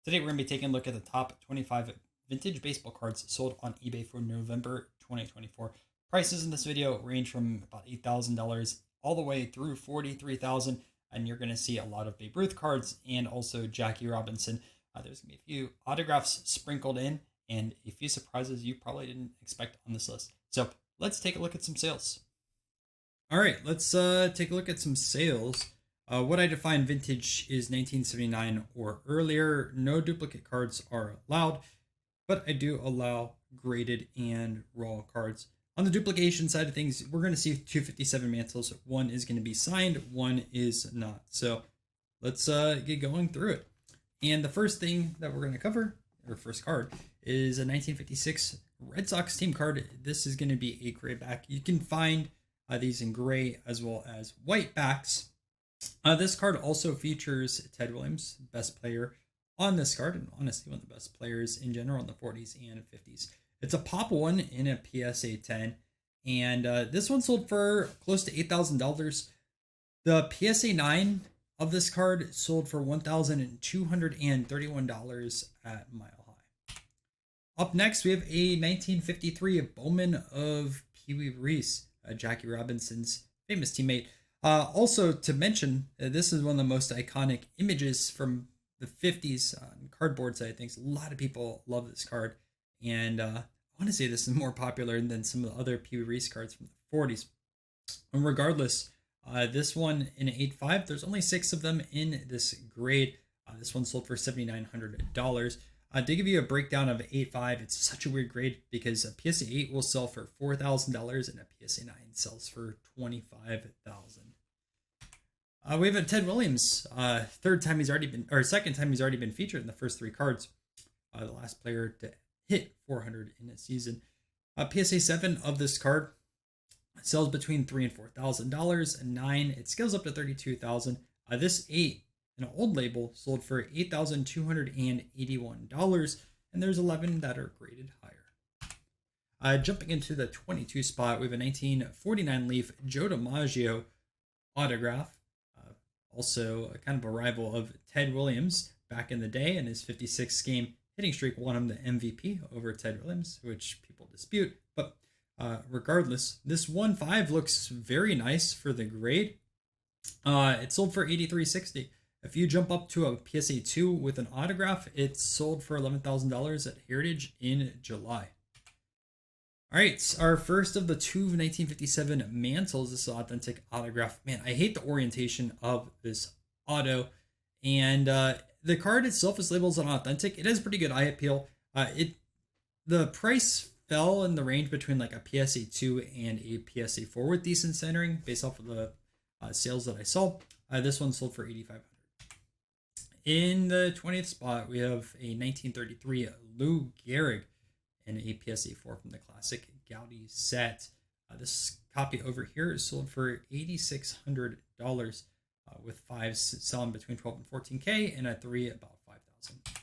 Today we're going to be taking a look at the top 25 vintage baseball cards sold on eBay for November 2024. Prices in this video range from about $8,000 all the way through $43,000, and you're going to see a lot of Babe Ruth cards and also Jackie Robinson. There's going to be a few autographs sprinkled in and a few surprises you probably didn't expect on this list. So let's take a look at some sales. All right, let's take a look at some sales. What I define vintage is 1979 or earlier. No duplicate cards are allowed, but I do allow graded and raw cards. On the duplication side of things, we're going to see 257 mantles. One is going to be signed, one is not. So let's get going through it. And the first thing that we're going to cover, or first card, is a 1956 Red Sox team card. This is going to be a gray back. You can find these in gray as well as white backs. This card also features Ted Williams, best player on this card, and honestly one of the best players in general in the 40s and 50s. It's a pop one in a PSA 10, and this one sold for close to $8,000. The PSA 9 of this card sold for $1,231 at Mile High. Up next, we have a 1953 Bowman of Pee Wee Reese, Jackie Robinson's famous teammate. Also to mention, this is one of the most iconic images from the 50s on cardboard side of things. A lot of people love this card, and I want to say this is more popular than some of the other Pee Wee Reese cards from the 40s. And regardless, this one in 8.5, there's only 6 of them in this grade. This one sold for $7,900. To give you a breakdown of 8.5, it's such a weird grade because a PSA 8 will sell for $4,000 and a PSA 9 sells for $25,000. We have a Ted Williams, second time he's already been featured in the first 3 cards. The last player to hit 400 in a season. PSA 7 of this card sells between $3,000 and $4,000. And 9, it scales up to $32,000. This 8, an old label, sold for $8,281, and there's 11 that are graded higher. Jumping into the 22 spot, we have a 1949 Leaf Joe DiMaggio autograph. Also kind of a rival of Ted Williams back in the day, and his 56 game hitting streak won him the MVP over Ted Williams, which people dispute. But regardless, this 1.5 looks very nice for the grade. It sold for $83.60. If you jump up to a PSA 2 with an autograph, it's sold for $11,000 at Heritage in July. All right, our first of the 2 1957 mantles. This is an authentic autograph. Man, I hate the orientation of this auto. And the card itself is labeled as an authentic. It has pretty good eye appeal. The price fell in the range between like a PSA 2 and a PSA 4 with decent centering based off of the sales that I saw. This one sold for $8,500. In the 20th spot, we have a 1933 Lou Gehrig and a PSA 4 from the classic Gaudi set. This copy over here is sold for $8,600, with 5 selling between 12 and 14K and a 3 about $5,000.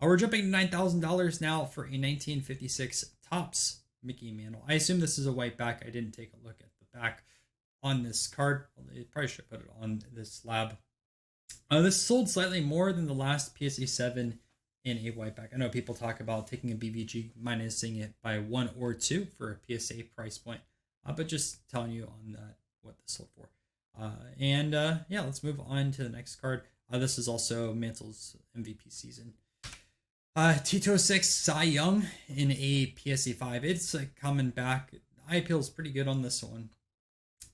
We're jumping to $9,000 now for a 1956 Topps Mickey Mantle. I assume this is a white back. I didn't take a look at the back on this card. They probably should put it on this slab. This sold slightly more than the last PSA 7 in a white back. I know people talk about taking a BVG, minusing it by 1 or 2 for a PSA price point, but just telling you on that what this sold for. Yeah, let's move on to the next card. This is also Mantle's MVP season. T206 Cy Young in a PSA 5. It's coming back. Eye appeal is pretty good on this one,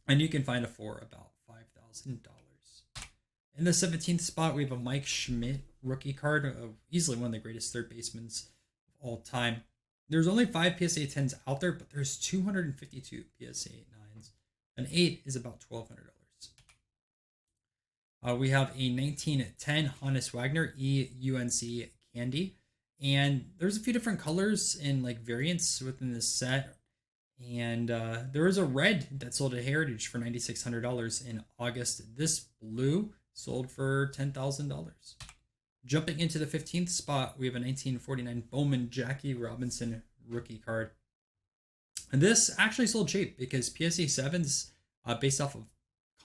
and you can find it for about $5,000. In the 17th spot, we have a Mike Schmidt rookie card, easily one of the greatest third basemen of all time. There's only 5 PSA 10s out there, but there's 252 PSA 9s. An 8 is about $1,200. We have a 1910 Honus Wagner EUNC Candy, and there's a few different colors and like variants within this set. And there is a red that sold at Heritage for $9,600 in August. This blue sold for $10,000. Jumping into the 15th spot, we have a 1949 Bowman Jackie Robinson rookie card. And this actually sold cheap because PSA 7s, based off of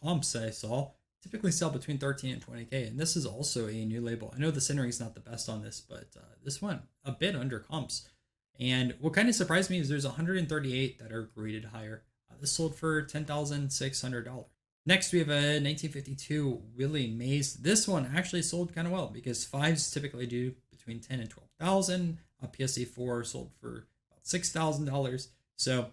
comps I saw, typically sell between 13 and 20K. And this is also a new label. I know the centering is not the best on this, but this one a bit under comps. And what kind of surprised me is there's 138 that are graded higher. This sold for $10,600. Next, we have a 1952 Willie Mays. This one actually sold kind of well because fives typically do between 10 and 12,000. A PSA 4 sold for about $6,000. So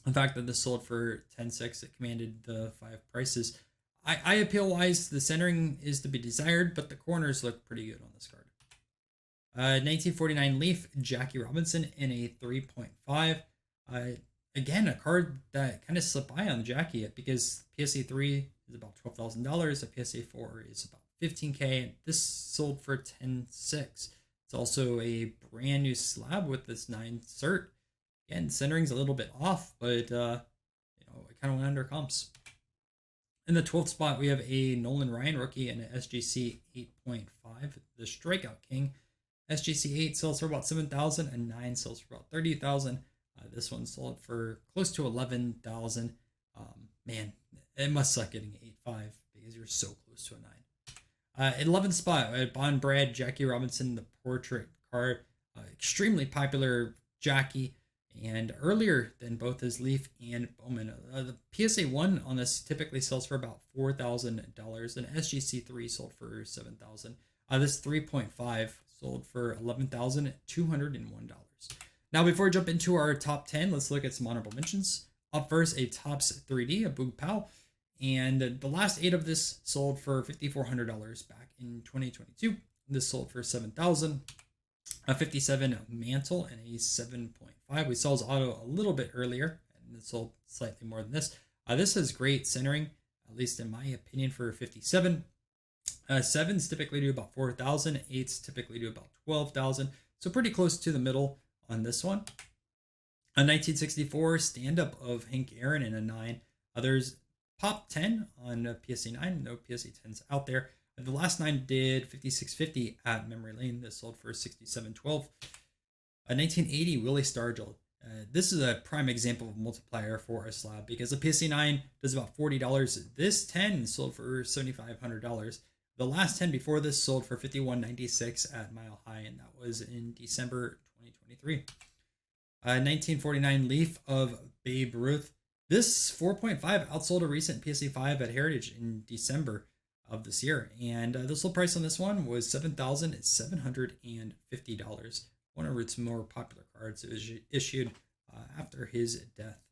the fact that this sold for 10.6, it commanded the five prices. Eye appeal wise, the centering is to be desired, but the corners look pretty good on this card. 1949 Leaf Jackie Robinson in a 3.5. Again, a card that kind of slipped by on Jackie because PSA 3 is about $12,000. A PSA 4 is about 15K. This sold for 10.6. It's also a brand new slab with this 9 cert. Again, centering's a little bit off, but it kind of went under comps. In the 12th spot, we have a Nolan Ryan rookie and an SGC 8.5, the Strikeout King. SGC 8 sells for about 7,000 and 9 sells for about 30,000. This one sold for close to 11,000. Man, it must suck getting an 8.5 because you're so close to a 9. 11th spot, Bond Brad Jackie Robinson, the portrait card. Extremely popular Jackie, and earlier than both his Leaf and Bowman. The PSA 1 on this typically sells for about $4,000, and SGC 3 sold for $7,000. This 3.5 sold for $11,201. Now, before we jump into our top 10, let's look at some honorable mentions. Up first, a Topps 3D, a Boog Powell. And the last 8 of this sold for $5,400 back in 2022. This sold for $7,000. A 57 Mantle and a 7.5. We saw his auto a little bit earlier, and it sold slightly more than this. This has great centering, at least in my opinion, for 57. 7s typically do about 4,000. 8s typically do about 12,000. So pretty close to the middle on this one. A 1964 stand-up of Hank Aaron in a 9. There's Pop 10 on PSA 9. No PSA 10s out there. The last 9 did 56.50 at Memory Lane. This sold for 67.12. A 1980 Willie Stargell. This is a prime example of multiplier for a slab because a PSA 9 does about $40. This 10 sold for $7,500. The last 10 before this sold for $51.96 at Mile High, and that was in December 2023. 1949 Leaf of Babe Ruth. This 4.5 outsold a recent PSA 5 at Heritage in December of this year, and the sold price on this one was $7,750. One of its more popular cards. It was issued after his death.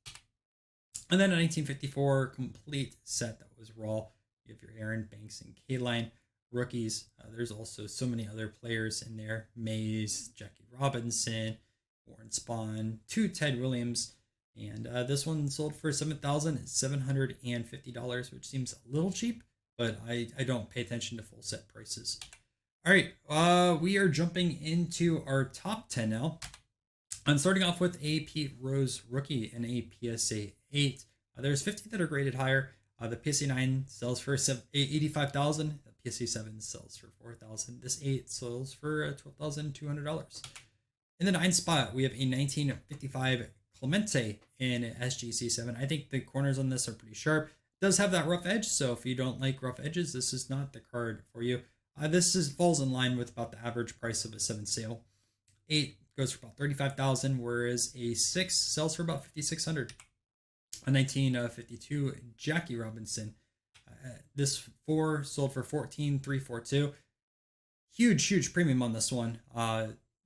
And then a 1954 complete set that was raw. You have your Aaron Banks and K-Line rookies. There's also so many other players in there. Mays, Jackie Robinson, Warren Spahn, 2 Ted Williams. And this one sold for $7,750, which seems a little cheap, but I don't pay attention to full set prices. All right, we are jumping into our top 10 now. I'm starting off with a Pete Rose rookie and a PSA 8. There's 50 that are graded higher. The PSA 9 sells for $85,000. The PSA 7 sells for $4,000. This 8 sells for $12,200. In the 9th spot, we have a 1955 Clemente in SGC 7. I think the corners on this are pretty sharp. It does have that rough edge, so if you don't like rough edges, this is not the card for you. This falls in line with about the average price of a 7 sale. 8 goes for about $35,000, whereas a 6 sells for about $5,600. A 1952 Jackie Robinson. This 4 sold for $14,342. Huge premium on this one.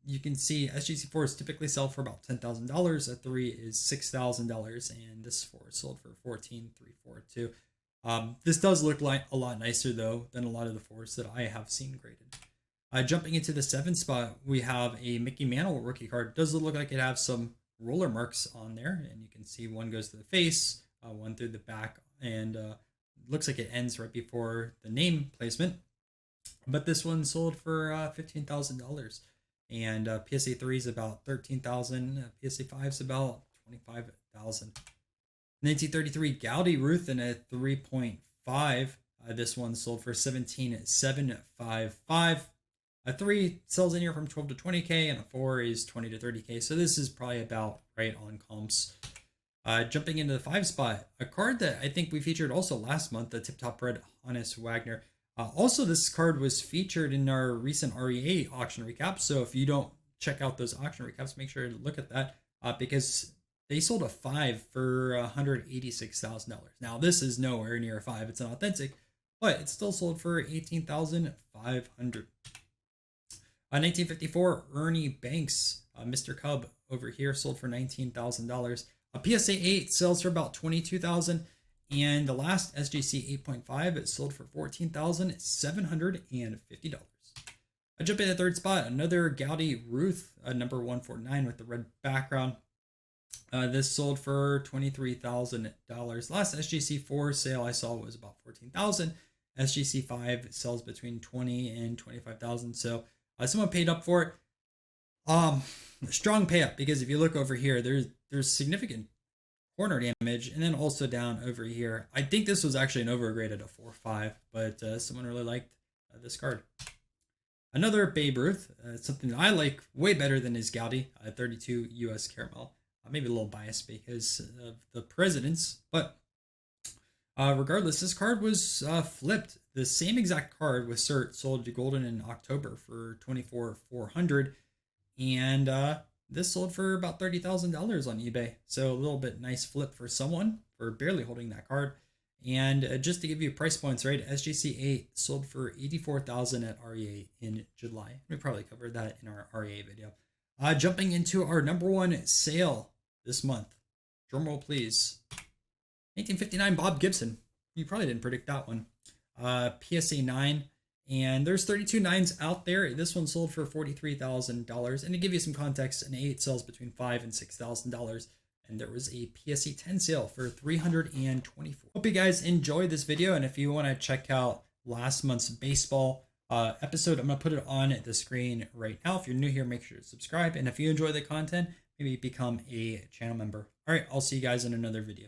You can see SGC 4s typically sell for about $10,000. A 3 is $6,000, and this 4 sold for $14,342. This does look like a lot nicer though than a lot of the 4s that I have seen graded. Jumping into the 7th spot, we have a Mickey Mantle rookie card. It does look like it has some roller marks on there, and you can see one goes to the face, one through the back, and looks like it ends right before the name placement. But this one sold for $15,000, and PSA 3 is about $13,000. PSA 5 is about $25,000. 1933 Gowdy Ruth in a 3.5. This one sold for $17,755. A 3 sells anywhere from 12 to 20K, and a 4 is 20 to 30K. So this is probably about right on comps. Jumping into the 5 spot, a card that I think we featured also last month, the Tip Top Red Hannes Wagner. Also, this card was featured in our recent REA auction recap. So if you don't check out those auction recaps, make sure to look at that because they sold a 5 for $186,000. Now, this is nowhere near a 5. It's an authentic, but it still sold for $18,500. 1954, Ernie Banks, Mr. Cub over here, sold for $19,000. A PSA 8 sells for about $22,000. And the last SGC 8.5, it sold for $14,750. I jump in the 3rd spot, another Gaudy Ruth, number 149 with the red background. This sold for $23,000. Last SGC 4 sale I saw was about $14,000. SGC 5 sells between $20,000 and $25,000. So someone paid up for it. Strong pay up, because if you look over here, there's significant corner damage, and then also down over here. I think this was actually an overgrade at a 4.5, but someone really liked this card. Another Babe Ruth, something that I like way better than his Gaudy, 32 US Caramel. Maybe a little biased because of the presidents, but regardless, this card was flipped. The same exact card with cert sold to Golden in October for $24,400, and this sold for about $30,000 on eBay. So a little bit nice flip for someone for barely holding that card. And just to give you price points, right? SGC 8 sold for $84,000 at REA in July. We probably covered that in our REA video. Jumping into our number 1 sale this month. Drum roll, please. 1959 Bob Gibson. You probably didn't predict that one. PSA 9. And there's 32 9s out there. This one sold for $43,000. And to give you some context, an 8 sells between $5,000 and $6,000. And there was a PSA 10 sale for $324. Hope you guys enjoyed this video. And if you want to check out last month's baseball episode, I'm going to put it on the screen right now. If you're new here, make sure to subscribe. And if you enjoy the content, maybe become a channel member. All right, I'll see you guys in another video.